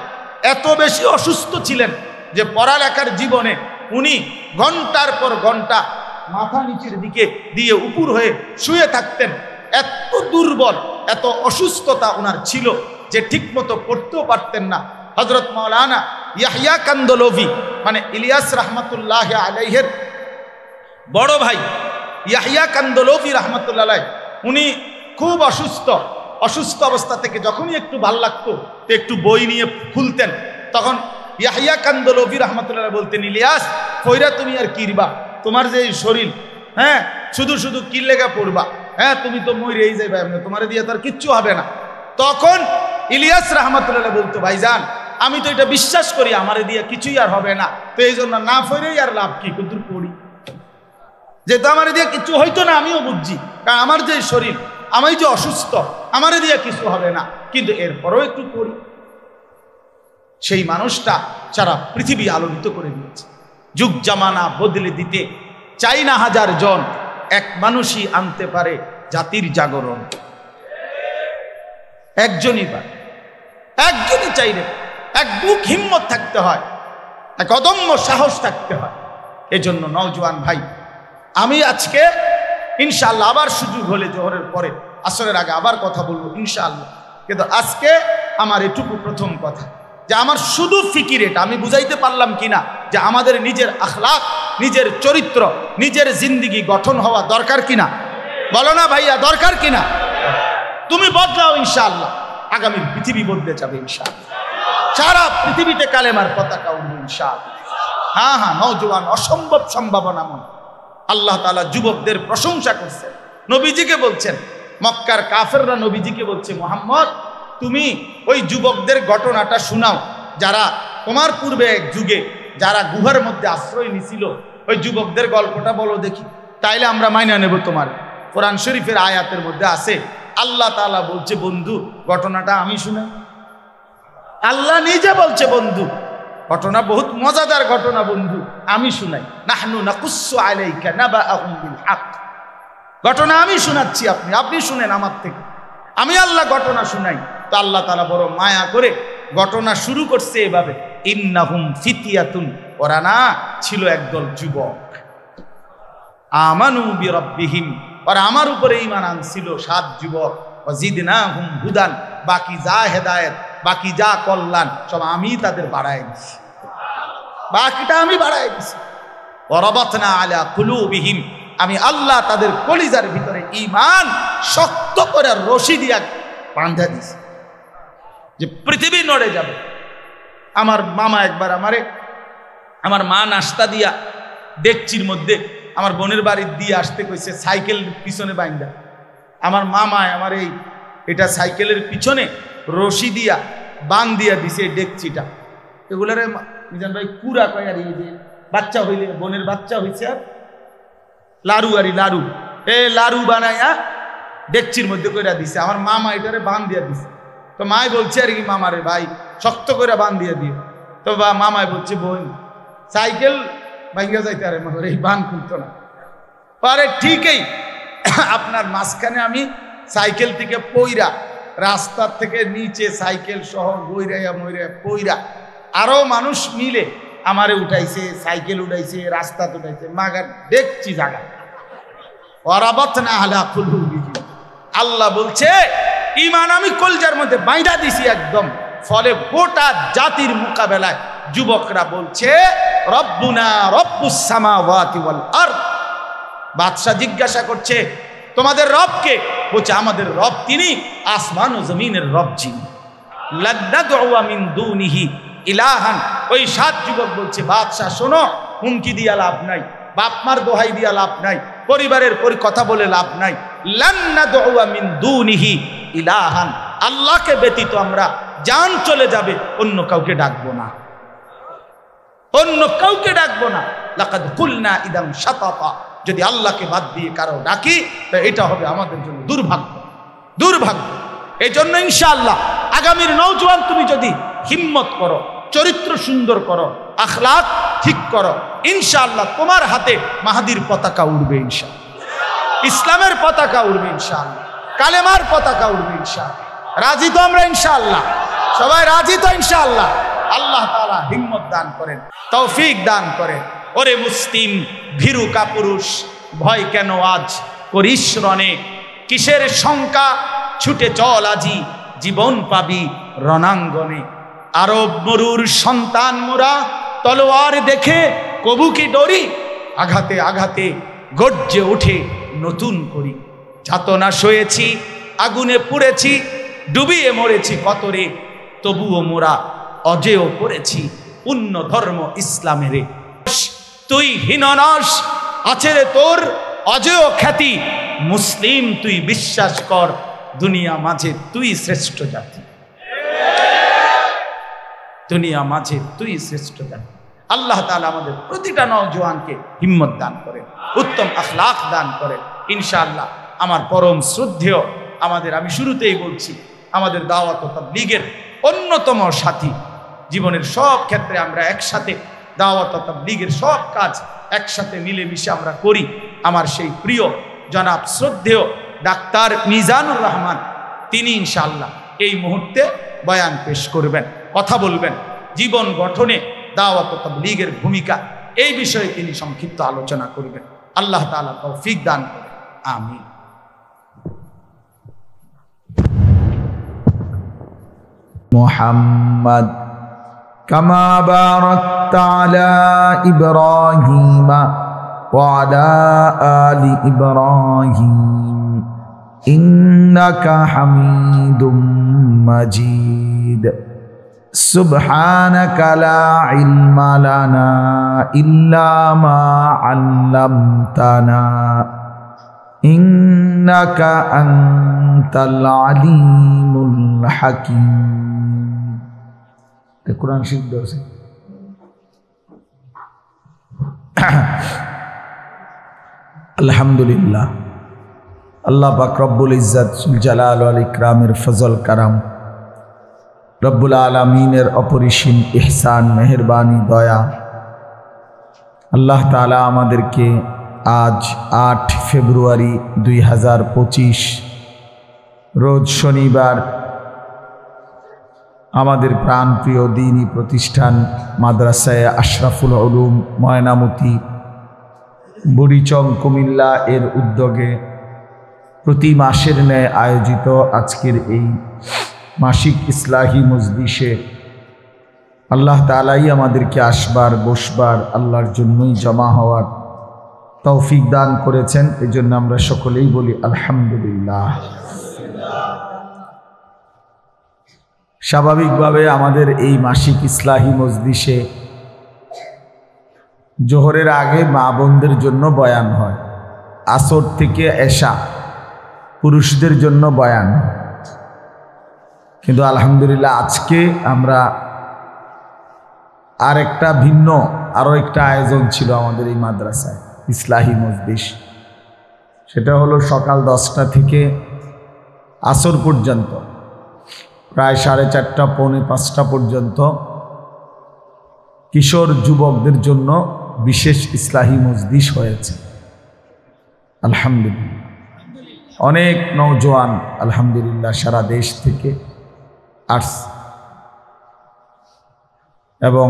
এত বেশি অসুস্থ ছিলেন যে পড়ালেখার জীবনে উনি ঘন্টার পর ঘন্টা মাথা নিচের দিকে দিয়ে উপর হয়ে শুয়ে থাকতেন। এত দুর্বল, এত অসুস্থতা ওনার ছিল যে ঠিকমতো পড়তেও পারতেন না। হযরত মাওলানা ইয়াহইয়া কান্দলভি, মানে ইলিয়াস রাহমাতুল্লাহ আলাইহির বড় ভাই ইয়াহইয়া কান্দলভি রাহমাতুল্লাহ আলাইহি, উনি খুব অসুস্থ অবস্থা থেকে যখনই একটু ভাল লাগতো তো একটু বই নিয়ে খুলতেন। তখন ইয়াহইয়া কান্দলভি রাহমাতুল্লাহ আলাইহি বলতেন, ইলিয়াস কইরা তুমি আর কিরবা, তোমার যে শরীর, হ্যাঁ শুধু শুধু কি লেগা পড়বা, হ্যাঁ তুমি তো মরেই যাইবা, তোমার দিয়ে তার কিচ্ছু হবে না। তখন ইলিয়াস রাহমাতুল্লাহ আলাইহি বলতো, ভাইজান আমি তো এটা বিশ্বাস করি আমারে দিয়ে কিছুই আর হবে না, তো এই জন্য না পড়েই আর লাভ কি, কিন্তু পড়ি, যেহেতু আমারে দিয়ে কিছু হইতো না আমিও বুঝছি, কারণ আমার যে শরীর, আমি যে অসুস্থ, আমারে দিয়ে কিছু হবে না, কিন্তু এরপরও একটু পড়ি। সেই মানুষটা সারা পৃথিবী আলোকিত করে দিয়েছে। যুগ জামানা বদলে দিতে চাই না হাজার জন, এক মানুষই আনতে পারে জাতির জাগরণ। একজনই পারে, একজনই চাইলে, এক বুক হিম্মত থাকতে হয়, এক অদম্য সাহস থাকতে হয়। এজন্য নওজোয়ান ভাই, আমি আজকে ইনশাআল্লাহ আবার সুযোগ হলে জোহরের পরে আসরের আগে আবার কথা বলবো ইনশাআল্লাহ, কিন্তু আজকে আমার এটুকু প্রথম কথা যে আমার শুধু ফিকির এটা, আমি বুঝাইতে পারলাম কিনা যে আমাদের নিজের আখলাক, নিজের চরিত্র, নিজের জিন্দেগি গঠন হওয়া দরকার কিনা, বলো না ভাইয়া, দরকার কিনা? তুমি বদলাও ইনশাআল্লাহ, আগামীর পৃথিবী বদলে যাবে ইনশাআল্লাহ। সারা পৃথিবীতে কালেমার পতাকা উঠবে ইনশাআল্লাহ। হ্যাঁ হ্যাঁ, নওজোয়ান অসম্ভব সম্ভাবনাময়। আল্লাহ তাআলা যুবকদের প্রশংসা করছেন, নবীজিকে বলছেন, মক্কার কাফেররা নবীজিকে বলছে, মুহাম্মদ তুমি ওই যুবকদের ঘটনাটা শোনাও, যারা তোমার পূর্বে এক যুগে যারা গুহার মধ্যে আশ্রয় নিছিল, ওই যুবকদের গল্পটা বলো দেখি, তাইলে আমরা মাইনা নেব তোমার। কোরআন শরীফের আয়াতের মধ্যে আছে, আল্লাহ তাআলা বলছে, বন্ধু ঘটনাটা আমি শুনাই। আল্লাহ নিজে বলছে, বন্ধু ঘটনা বহুত মজাদার ঘটনা, বন্ধু আমি শুনাই। নাহনু নাকুসসু আলাইকা নাবাআহুম বিল হক, ঘটনা আমি শোনাচ্ছি, আপনি শুনেন আমার থেকে, আমি আল্লাহ ঘটনা শুনাই। তো আল্লাহ তাআলা বড় মায়া করে ঘটনা শুরু করছে এভাবে, ইন্নাহুম ফিতিয়াতুন, ওরা না ছিল একদল যুবক, আমানু বিরাব্বিহিম, ওরা আমার উপরে ঈমান আনছিল, 7 যুবক, ওয়াজিদনাহুম হুদান, বাকি যা হেদায়েত, বাকি যা কল্যাণ সব আমি তাদের বাড়ায় দিছি, বাকিটা আমি বাড়ায় দিছি। ওয়ারাবাতনা আলা কুলুবিহিম, আমি আল্লাহ তাদের কলিজার ভিতরে ঈমান শক্ত করে রশি দিয়া বাঁধা দিছি, যে পৃথিবী নড়ে যাবে। আমার মামা একবার আমার মা নাস্তা দিয়া ডেকচির মধ্যে আমার বোনের বাড়ির দিয়ে আসতে কইছে, সাইকেল পিছনে বাইন্দা। আমার মামায় আমার এটা সাইকেলের পিছনে রশি দিয়া বান দিয়া দিছে ডেকচিটা। এগুলারে মিজান ভাই কুড়া কয়, আর এই যে বাচ্চা হইলে, বোনের বাচ্চা হইছে, আর লাড়ু লাড়ু বানাইয়া ডেকচির মধ্যে কইরা দিছে। আমার মামা এটারে বান দিয়া দিছে। তো মাই বলছে আর কি, মামারে ভাই শক্ত করে বান দিয়ে দিও। তো মামায় বলছে, বোন সাইকেল ভাঙ্গা যাইতে, আরে মামার এই বান খুলতো না। আরে ঠিকই, আপনার মাঝখানে আমি সাইকেল থেকে পইরা, রাস্তার থেকে নিচে সাইকেল সহ গইরাইয়া মইরা পইরা, আরো মানুষ মিলে আমারে উঠাইছে, সাইকেল উঠাইছে, রাস্তা উঠাইছে, মাগার দেখছি জায়গা। ওয়ারাবাতনা আলা কুলুবিহিম, আল্লাহ বলছে ঈমান আমি কলজার মধ্যে বাইন্ধা দিছি একদম। ফলে গোটা জাতির মোকাবেলায় যুবকরা বলছে, রব্বুনা রব্বুস সামাওয়াতি ওয়াল আরদ। বাদশা জিজ্ঞাসা করছে, তোমাদের রব কে? বলছে, আমাদের রব তিনি আসমান ও জমিনের রব যিনি। লান্নাদউ মিন দুনিহি ইলাহান। ওই 7 যুবক বলছে, বাদশা শোনো, হুমকি দিয়া লাভ নাই, বাপ মার দোহাই দিয়া লাভ নাই, পরিবারের কথা বলে লাভ নাই। লান্নাদউ মিন দুনিহি ইলাহান, আল্লাহকে ব্যতীত আমরা জান চলে যাবে, অন্য কাউকে ডাকবো না, অন্য কাউকে ডাকবো না। লাকাদ কুলনা ইদাম শাতাতা, যদি আল্লাহকে বাদ দিয়ে কারো ডাকি তো এটা হবে আমাদের জন্য দুর্ভাগ্য, দুর্ভাগ্য। এই জন্য ইনশাআল্লাহ আগামীর নওজোয়ান তুমি যদি হিম্মত করো, চরিত্র সুন্দর করো, আখলাক ঠিক করো, ইনশাআল্লাহ তোমার হাতে মাহাদির পতাকা উড়বে, ইনশাআল্লাহ ইসলামের পতাকা উড়বে, ইনশাআল্লাহ কালেমার পতাকা উড়বে, ইনশাআল্লাহ। রাজি তো আমরা ইনশাআল্লাহ? সবাই রাজি তো ইনশাআল্লাহ? আল্লাহ তাআলা হিম্মত দান করেন, তৌফিক দান করেন। ওরে মুসলিম ভীরু কাপুরুষ, ভয় কেন আজ করিস রণে, কিসের শঙ্কা ছুটে চল আজি, জীবন পাবি রণাঙ্গনে। আরব মরুর সন্তান মোরা, তলোয়ার দেখে কবু কি ডরি, আঘাতে আঘাতে গর্জে ওঠে নতুন করি। যাতনা সয়েছি, আগুনে পুড়েছি, ডুবিয়ে মরেছি কতরে, তবুও মোরা অজেয় করেছি পুণ্য ধর্ম ইসলামেরে। তুই হীননস, আছে রে তোর অজেয় খ্যাতি, মুসলিম তুই বিশ্বাস কর, দুনিয়া মাঝে তুই শ্রেষ্ঠ জাতি, দুনিয়া মাঝে তুই শ্রেষ্ঠ জাতি। আল্লাহ তাআলা আমাদের প্রতিটা নওজোয়ানকে হিম্মত দান করেন, উত্তম আখলাক দান করেন ইনশাআল্লাহ। আমার পরম শ্রদ্ধেয়, আমি শুরুতেই বলছি, আমাদের দাওয়াত ও তাবলীগের অন্যতম সাথী, জীবনের সব ক্ষেত্রে আমরা একসাথে দাওয়াত ও তাবলীগের সব কাজ একসাথে মিলেমিশে আমরা করি। আমার সেই প্রিয় জনাব শ্রদ্ধেয় ডাক্তার মিজানুর রহমান, তিনি ইনশাআল্লাহ এই মুহূর্তে বয়ান পেশ করবেন, কথা বলবেন, জীবন গঠনে দাওয়াত ও তাবলীগের ভূমিকা, এই বিষয়ে তিনি সংক্ষিপ্ত আলোচনা করবেন। আল্লাহ তাআলা তৌফিক দান করেন, আমিন। মুহাম্মদ কামা বারাকতা আলা ইব্রাহিম ওয়া আলা আলি ইব্রাহিম ইন্নাকা হামিদুম মাজিদ। সুবহানাকা লা ইলমা লানা ইল্লা মা আল্লামতানা ইন্নাকা আনতাল আলিমুল হাকিম। কোরআন শরীফ আছে। আলহামদুলিল্লাহ, আল্লাহ পাক রব্বুল ইজ্জত জুল জালাল ওয়াল ইকরামের ফজল কারাম, রব্বুল আলামিনের অপরিসীম ইহসান, মেহেরবানি, দয়া, আল্লাহ তাআলা আমাদেরকে আজ 8 ফেব্রুয়ারি 2025 রোজ শনিবার আমাদের প্রাণপ্রিয় দ্বীনী প্রতিষ্ঠান মাদ্রাসায়ে আশরাফুল উলুম ময়নামতি বুড়িচং কুমিল্লা এর উদ্যোগে প্রতি মাসের ন্যায় আয়োজিত আজকের এই মাসিক ইসলাহি মজলিসে আল্লাহ তাআলাই আমাদেরকে আসবার বসবার আল্লাহর জন্যই জমা হওয়ার তৌফিক দান করেছেন। এই জন্য আমরা সকলেই বলি আলহামদুলিল্লাহ। স্বাভাবিকভাবে আমাদের এই মাসিক ইসলাহি মজলিসে জোহরের আগে মা বোনদের জন্য বয়ান হয়, আসর থেকে এশা পুরুষদের জন্য বয়ান। কিন্তু আলহামদুলিল্লাহ আজকে আমরা আরও একটা আয়োজন ছিল আমাদের এই মাদ্রাসায় ইসলাহি মজলিস। সেটা হলো সকাল 10টা থেকে আসর পর্যন্ত প্রায় 4:30 পৌনে 5টা পর্যন্ত কিশোর যুবকদের জন্য বিশেষ ইসলাহি মজলিস হয়েছে। আলহামদুলিল্লাহ অনেক নওজোয়ান আলহামদুলিল্লাহ সারা দেশ থেকে আসছে এবং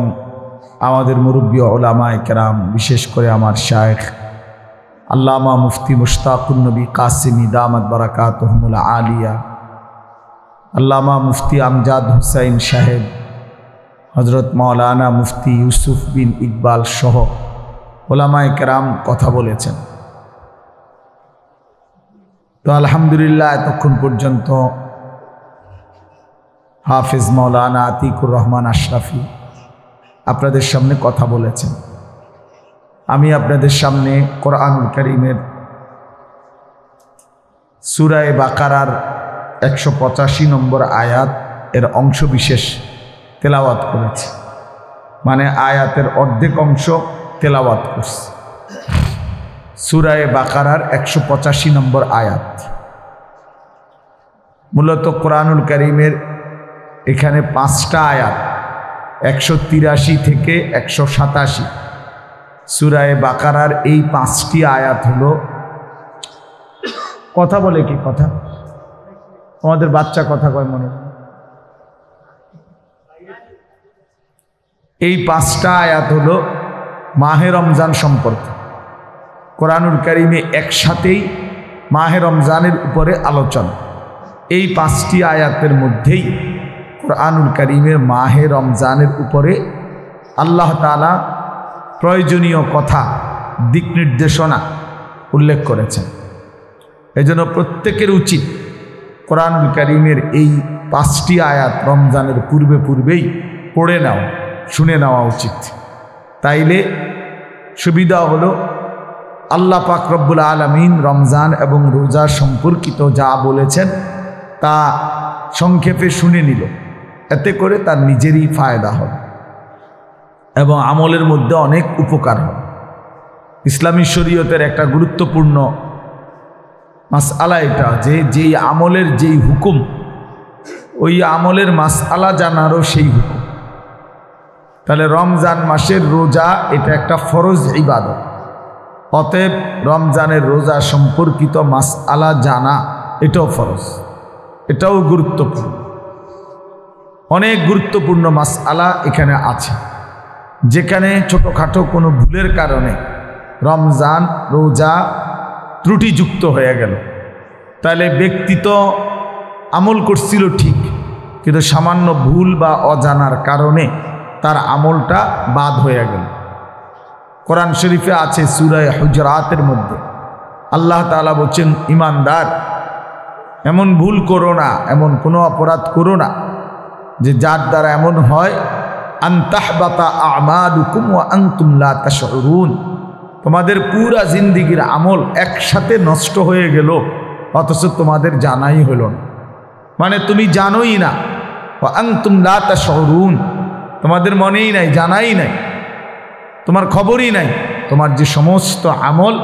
আমাদের মুরব্বী উলামায়ে কেরাম, বিশেষ করে আমার শায়েখ আল্লামা মুফতি মুশতাকুন নবী কাসিমি দামাত বারাকাতুহুমুল আলিয়া, আল্লামা মুফতি আমজাদ হুসাইন সাহেব, হজরত মাওলানা মুফতি ইউসুফ বিন ইকবাল সহ উলামায়ে কেরাম কথা বলেছেন। তো আলহামদুলিল্লাহ এতক্ষণ পর্যন্ত হাফেজ মাওলানা আতিকুর রহমান আশরাফি আপনাদের সামনে কথা বলেছেন। আমি আপনাদের সামনে কোরআনুল কারীমের সূরা বাকারার 185 নম্বর আয়াত এর অংশ বিশেষ তেলাওয়াত করেছি, মানে আয়াতের অর্ধেক অংশ তেলাওয়াত করছি। সূরা বাকারার 185 নম্বর আয়াত। মূলত কোরআনুল কারীমের এখানে 5টা আয়াত 183 থেকে 187। সূরা বাকারার এই 5টি আয়াত হলো, কথা বলে কি কথা, আমাদের বাচ্চা কথা কয় মনে, এই 5টা আয়াত হলো মাহে রমজান সম্পর্কে। কোরআনুল কারীমে একসাথেই মাহে রমজানের উপরে আলোচনা। এই 5টি আয়াতের মধ্যেই কোরআনুল কারীমের মাহে রমজানের উপরে আল্লাহ তাআলা প্রয়োজনীয় কথা, দিক নির্দেশনা উল্লেখ করেছেন। এজন্য প্রত্যেকের উচিত কোরআনুল কারীমের এই 5টি আয়াত রমজানের পূর্বেই পড়ে নেওয়া, শুনে নেওয়া উচিত। তাইলে সুবিধা হলো আল্লাহ পাক রব্বুল আলামিন রমজান এবং রোজা সম্পর্কিত যা বলেছেন তা সংক্ষেপে শুনে নিল, এতে করে তার নিজেরই ফায়দা হবে এবং আমলের মধ্যে অনেক উপকার হবে। ইসলামী শরীয়তের একটা গুরুত্বপূর্ণ মাসআলা এটা, যে যেই আমলের যেই হুকুম ওই আমলের মাসআলা জানারও সেই হুকুম। তাহলে রমজান মাসের রোজা এটা একটা ফরজ ইবাদত, অতএব রমজানের রোজা সম্পর্কিত মাসআলা জানা এটাও ফরজ, এটাও গুরুত্বপূর্ণ। অনেক গুরুত্বপূর্ণ মাসআলা এখানে আছে, যেখানে ছোটোখাটো কোনো ভুলের কারণে রমজান রোজা ত্রুটিযুক্ত হয়ে গেল, তাহলে ব্যক্তি তো আমল করছিল ঠিক, কিন্তু সামান্য ভুল বা অজানার কারণে তার আমলটা বাদ হয়ে গেল। কোরআন শরীফে আছে সূরা হুজরাতের মধ্যে আল্লাহ তাআলা বলছেন, ইমানদার এমন ভুল করো না, এমন কোনো অপরাধ করো না যে যার দ্বারা এমন হয় আনতাহবাতা আমালুকুম ওয়া আনতুম লা তাশউরুন, তোমাদের পুরা জিন্দেগীর আমল একসাথে নষ্ট হয়ে গেল অথচ তোমাদের জানাই হলো না। মানে তুমি জানোই না, ওয়া আনতুম লা তাশউরুন, তোমাদের মনেই নাই, জানাই নাই, তোমার খবরই নাই, তোমার যে সমস্ত আমল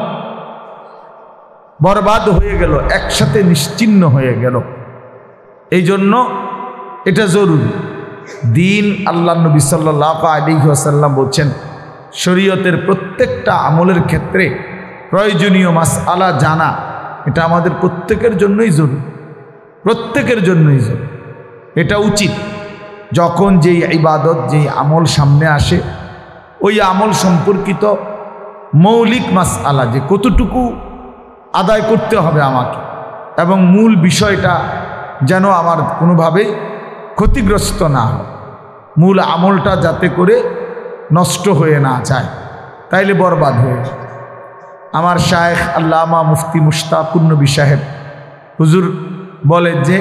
বরবাদ হয়ে গেল, একসাথে নিশ্চিহ্ন হয়ে গেল। এই জন্য এটা জরুরি। দিন আল্লাহ নবী সাল্লাল্লাহু আলাইহি ওয়াসাল্লাম বলছেন শরীয়তের প্রত্যেকটা আমলের ক্ষেত্রে প্রয়োজনীয় মাসআলা জানা এটা আমাদের প্রত্যেকের জন্যই জরুরি, প্রত্যেকের জন্যই জরুরি। এটা উচিত। যখন যেই ইবাদত যেই আমল সামনে আসে ওই আমল সম্পর্কিত মৌলিক মাসআলা যে কতটুকু আদায় করতে হবে আমাকে, এবং মূল বিষয়টা যেন আমার কোনোভাবেই ক্ষতিগ্রস্ত না হয়, মূল আমলটা যাতে করে নষ্ট হয়ে না যায়, তাইলে বরবাদ হয়ে যায়। আমার শায়েখ আল্লামা মুফতি মুশতাকুর নবী সাহেব হুজুর বলেন যে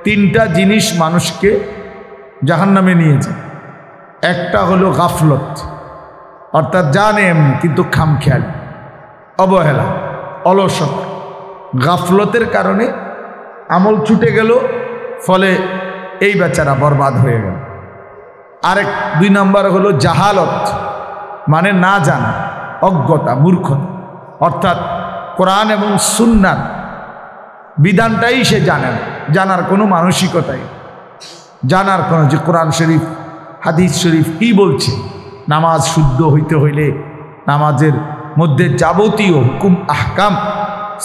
3টা জিনিস মানুষকে জাহান্নামে নিয়ে যায়। একটা হলো গাফলত, অর্থাৎ জানে এমনি কিন্তু খামখেয়াল, অবহেলা, অলসতা। গাফলতের কারণে আমল ছুটে গেল, ফলে এই বেচারা বরবাদ হয়ে গেল। আরেক 2 নম্বর হলো জাহালত, মানে না জানা, অজ্ঞতা, মূর্খতা, অর্থাৎ কোরআন এবং সুন্নাত বিধানটাই সে জানে না, জানার কোনো মানসিকতাই, জানার কোনো যে কোরআন শরীফ হাদিস শরীফ কি বলছে, নামাজ শুদ্ধ হইতে হইলে নামাজের মধ্যে যাবতীয় হুকুম আহকাম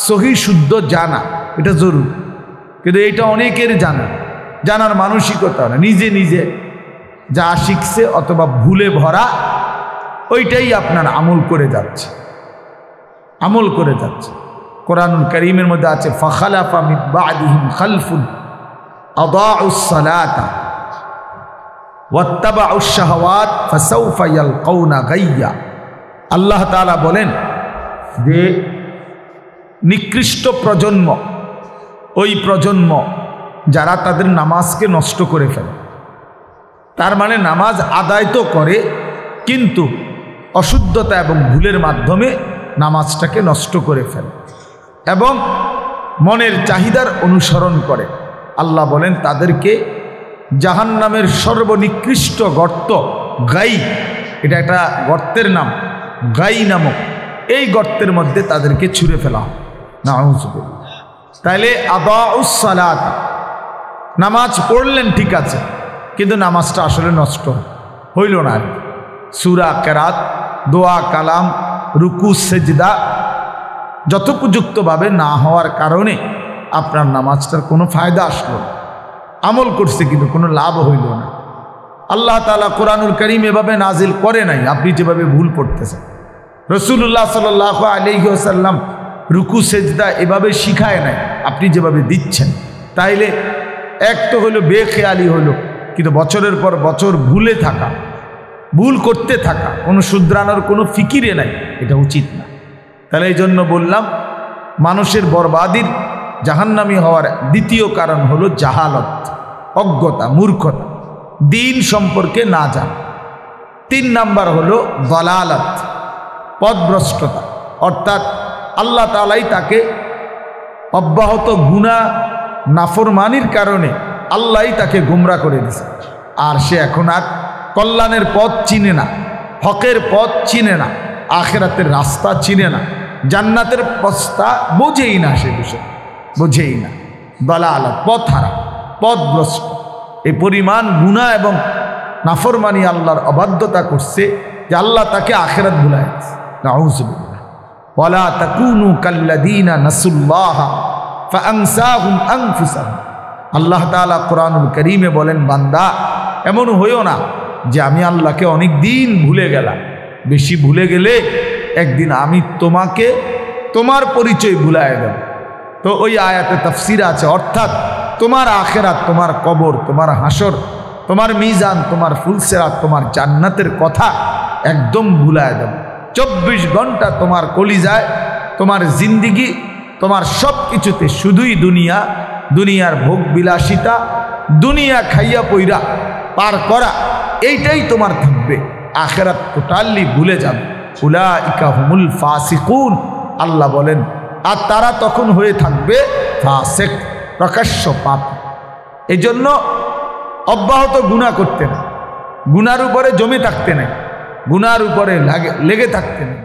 সহি শুদ্ধ জানা এটা জরুরি। কিন্তু এটা অনেকের জানার মানসিকতা না, নিজে নিজে যা শিখছে অথবা ভুলে ভরা ওইটাই আপনার আমল করে যাচ্ছে, আমল করে যাচ্ছে। কোরআনুল কারীমের মধ্যে আছে ফাখালাফা মিন বা'দিহিম খালফুন আদাউস সালাতা ওয়াত্তাবাউশ শাহাওয়াত ফাসাউফা ইয়ালকাউনা গাইয়া। আল্লাহ তাআলা বলেন যে নিকৃষ্ট প্রজন্ম, ওই প্রজন্ম যারা তাদের নামাজকে নষ্ট করে ফেলে, তার মানে নামাজ আদায় তো করে কিন্তু অশুদ্ধতা এবং ভুলের মাধ্যমে নামাজটাকে নষ্ট করে ফেলে এবং মনের চাহিদার অনুসরণ করে। আল্লাহ বলেন তাদেরকে জাহান্নামের সর্বনিকৃষ্ট গর্ত গাই, এটা একটা গর্তের নাম, গাই নামক এই গর্তের মধ্যে তাদেরকে ছুঁড়ে ফেলা হয়। নাউযুবিল্লাহ। তাইলে আদাউস সালাত, নামাজ পড়লেন ঠিক আছে কিন্তু নামাজটা আসলে নষ্ট হইল না। সূরা কেরাত, দোয়া কালাম, রুকু সেজদা যথোপযুক্তভাবে না হওয়ার কারণে আপনার নামাজটার কোনো ফায়দা আসলো না, আমল করছে কিন্তু কোনো লাভ হইল না। আল্লাহ তাআলা কোরআনুল কারীম এভাবে নাজিল করে নাই আপনি যেভাবে ভুল পড়তেছেন। রাসূলুল্লাহ সাল্লাল্লাহু আলাইহি ওয়াসাল্লাম রুকু সেজদা এভাবে শিখায় নাই আপনি যেভাবে দিচ্ছেন। তাইলে এক তো হলো বেখেয়ালি হলো, কিন্তু বছরের পর বছর ভুলে থাকা, ভুল করতে থাকা, কোনো শুধরানোর কোনো ফিকিরে নাই, এটা উচিত না। তাহলে এই জন্য বললাম মানুষের বরবাদির জাহান্নামী হওয়ার দ্বিতীয় কারণ হলো জাহালত, অজ্ঞতা, মূর্খতা, দিন সম্পর্কে না জানা। 3 নাম্বার হলো দালালাত, পথভ্রষ্টতা, অর্থাৎ আল্লাহ তাআলাই তাকে অব্যাহত গুনাহ নাফরমানির কারণে আল্লাহই তাকে গোমরা করে দিয়েছে, আর সে এখন আর কল্যাণের পথ চিনে না, হকের পথ চিনে না, আখিরাতের রাস্তা চিনে না, জান্নাতের পথটা বোঝেই না, সে বিষয় বোঝেই না। দালালাত, পথহারা, পথভ্রষ্ট, এই পরিমাণ গুনাহ এবং নাফরমানি আল্লাহর অবাধ্যতা করছে যে আল্লাহ তাকে আখিরাত ভুলায় দিয়েছে। নাউযুবিল্লাহ। ওয়ালা তাকুনু কাল্লাযীনা নাসুল্লাহ ফাআনসাহুম আনফুসাহুম। আল্লাহ তাআলা কোরআনুল কারীমে বলেন বান্দা এমন হইও না যে আমি আল্লাহকে অনেক দিন ভুলে গেলাম, বেশি ভুলে গেলে একদিন আমি তোমাকে তোমার পরিচয় ভুলায় দেব। তো ওই আয়াতে তাফসীর আছে, অর্থাৎ তোমার আখিরাত, তোমার কবর, তোমার হাসর, তোমার মিজান, তোমার ফুলসেরাত, তোমার জান্নাতের কথা একদম ভুলায় দেব। 24 ঘন্টা তোমার কলিজায়, তোমার জিন্দিগি, তোমার সব কিছুতে শুধুই দুনিয়া, দুনিয়ার ভোগ বিলাসিতা, দুনিয়া খাইয়া পইরা পার করা, এইটাই তোমার থাকবে। আখিরাত টোটালি ভুলে যাবে। উলাইকা হুমুল ফাসিকুন, আল্লাহ বলেন, আর তারা তখন হয়ে থাকবে ফাসিক, প্রকাশ্য পাপ। এই জন্য অব্যাহত গুনাহ করতে না, গুনার উপরে জমে থাকতে নেই, গুনার উপরে লেগে থাকতে নেই।